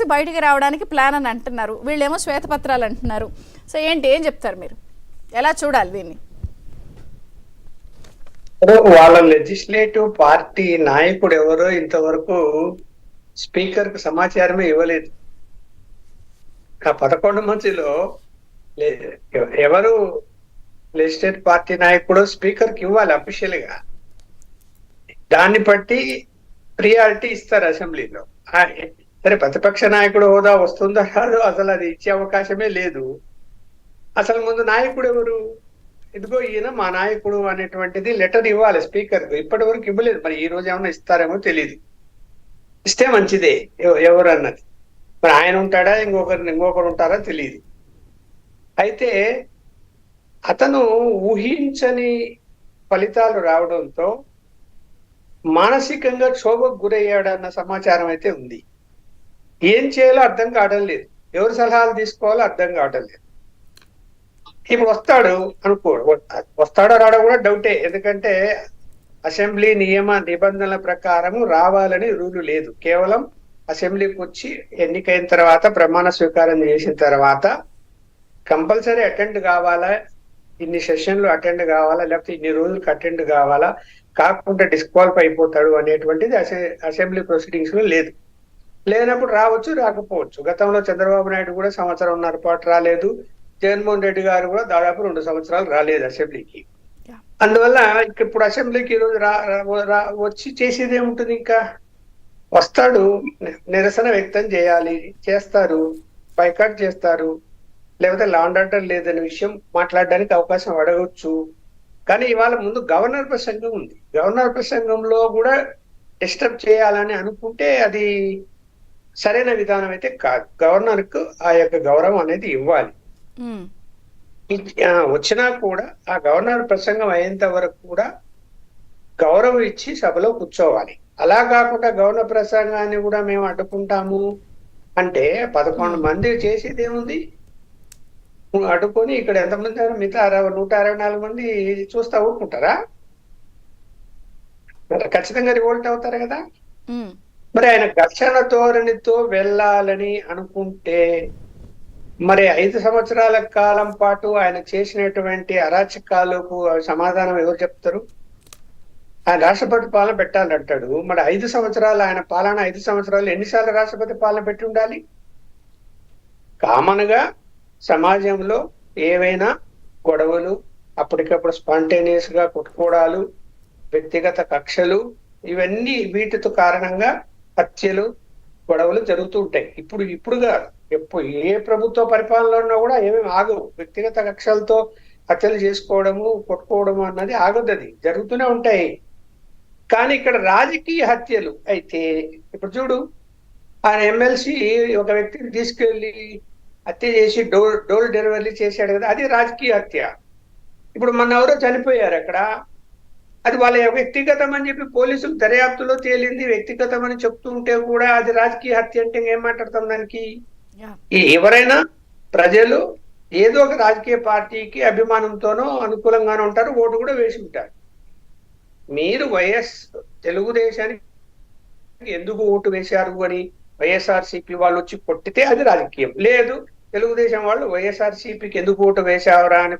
చేసి బయటికి రావడానికి ప్లాన్ అని అంటున్నారు, వీళ్ళేమో శ్వేతపత్రాలు అంటున్నారు. సో ఏంటి, ఏం చెప్తారు మీరు, ఎలా చూడాలి దీన్ని? వాళ్ళ లెజిస్లేటివ్ పార్టీ నాయకుడు ఎవరో ఇంతవరకు స్పీకర్ కు సమాచారమే ఇవ్వలేదు. ఆ 11 మందిలో ఎవరు లెజిస్లేటివ్ పార్టీ నాయకుడు స్పీకర్ కి ఇవ్వాలి అఫీషియల్ గా. దాన్ని బట్టి ప్రియారిటీ ఇస్తారు అసెంబ్లీలో. సరే, ప్రతిపక్ష నాయకుడు హోదా వస్తుందో రాదో అసలు అది ఇచ్చే అవకాశమే లేదు. అసలు ముందు నాయకుడు ఎవరు? ఇదిగో ఈయన మా నాయకుడు అనేటువంటిది లెటర్ ఇవ్వాలి స్పీకర్ కు. ఇప్పటి వరకు ఇవ్వలేదు. మరి ఈ రోజు ఏమైనా ఇస్తారేమో తెలియదు. ఇస్తే మంచిదే ఎవరు అన్నది. మరి ఆయన ఉంటాడా, ఇంకొకరు ఉంటారా తెలియదు. అయితే అతను ఊహించని ఫలితాలు రావడంతో మానసికంగా క్షోభకు గురయ్యాడన్న సమాచారం అయితే ఉంది. ఏం చేయాలో అర్థం కావడం లేదు, ఎవరు సలహాలు తీసుకోవాలో అర్థం కావడం లేదు. ఇప్పుడు వస్తాడు అనుకో, వస్తాడో రాడో కూడా డౌటే. ఎందుకంటే అసెంబ్లీ నియమ నిబంధనల ప్రకారం రావాలని రూలు లేదు. కేవలం అసెంబ్లీకి వచ్చి ఎన్నికైన తర్వాత ప్రమాణ స్వీకారం చేసిన తర్వాత కంపల్సరీ అటెండ్ కావాలా, ఇన్ని సెషన్లు అటెండ్ కావాలా, లేకపోతే ఇన్ని రోజులకు అటెండ్ కావాలా, కాకుండా డిస్క్వాలిఫై అయిపోతాడు అనేటువంటిది అసెంబ్లీ ప్రొసీడింగ్స్ లో లేదు. లేనప్పుడు రావచ్చు, రాకపోవచ్చు. గతంలో చంద్రబాబు నాయుడు కూడా 1.5 సంవత్సరాల పాటు రాలేదు. జగన్మోహన్ రెడ్డి గారు కూడా దాదాపు 2 సంవత్సరాలు రాలేదు అసెంబ్లీకి. అందువల్ల ఇప్పుడు అసెంబ్లీకి ఈరోజు వచ్చి చేసేది ఏముంటుంది? ఇంకా వస్తాడు, నిరసన వ్యక్తం చేయాలి, చేస్తారు, బైకాట్ చేస్తారు, లేకపోతే లా అండ్ ఆర్డర్ లేదనే విషయం మాట్లాడడానికి అవకాశం అడగవచ్చు. కానీ ఇవాళ ముందు గవర్నర్ ప్రసంగం ఉంది. గవర్నర్ ప్రసంగంలో కూడా డిస్టర్బ్ చేయాలని అనుకుంటే అది సరైన విధానం అయితే కాదు. గవర్నర్ కు ఆ యొక్క గౌరవం అనేది ఇవ్వాలి. వచ్చినా కూడా ఆ గవర్నర్ ప్రసంగం అయ్యేంత వరకు కూడా గౌరవం ఇచ్చి సభలో కూర్చోవాలి. అలా కాకుండా గవర్నర్ ప్రసంగాన్ని కూడా మేము అడ్డుకుంటాము అంటే 11 మంది చేసేది ఏముంది? అడ్డుకొని ఇక్కడ ఎంతమంది, మిగతా 164 మంది చూస్తా ఊరుకుంటారా? ఖచ్చితంగా రివోల్ట్ అవుతారు కదా. మరి ఆయన ఘర్షణ ధోరణితో వెళ్ళాలని అనుకుంటే మరి 5 సంవత్సరాల కాలం పాటు ఆయన చేసినటువంటి అరాచకాలకు సమాధానం ఎవరు చెప్తారు? ఆయన రాష్ట్రపతి పాలన పెట్టాలంటాడు. మరి 5 సంవత్సరాలు ఆయన పాలన, 5 సంవత్సరాలు ఎన్నిసార్లు రాష్ట్రపతి పాలన పెట్టి ఉండాలి? కామన్ గా సమాజంలో ఏవైనా గొడవలు, అప్పటికప్పుడు స్పాంటేనియస్ గా కొట్టుకోవడాలు, వ్యక్తిగత కక్షలు, ఇవన్నీ వీటితో కారణంగా హత్యలు, గొడవలు జరుగుతూ ఉంటాయి. ఇప్పుడు కాదు, ఎప్పుడు ఏ ప్రభుత్వ పరిపాలనలో ఉన్నా కూడా ఏమేమి ఆగవు. వ్యక్తిగత కక్షలతో హత్యలు చేసుకోవడము, కొట్టుకోవడము అన్నది ఆగదు, అది జరుగుతూనే ఉంటాయి. కానీ ఇక్కడ రాజకీయ హత్యలు అయితే, ఇప్పుడు చూడు, ఆయన ఎమ్మెల్సీ ఒక వ్యక్తిని తీసుకెళ్లి హత్య చేసి డోర్ డెలివరీ చేశాడు కదా, అది రాజకీయ హత్య. ఇప్పుడు మొన్న ఎవరో చనిపోయారు అక్కడ, అది వాళ్ళ వ్యక్తిగతం అని చెప్పి పోలీసులు దర్యాప్తులో తేలింది. వ్యక్తిగతం అని చెప్తూ ఉంటే కూడా అది రాజకీయ హత్య అంటే ఏం మాట్లాడతాం దానికి? ఎవరైనా ప్రజలు ఏదో ఒక రాజకీయ పార్టీకి అభిమానంతోనో అనుకూలంగానో ఉంటారు, ఓటు కూడా వేసి ఉంటారు. మీరు తెలుగుదేశానికి ఎందుకు ఓటు వేశారు అని వైఎస్ఆర్సీపీ వాళ్ళు వచ్చి కొట్టితే అది రాజకీయం. లేదు, తెలుగుదేశం వాళ్ళు వైఎస్ఆర్సీపీకి ఎందుకు ఓటు వేశారా అని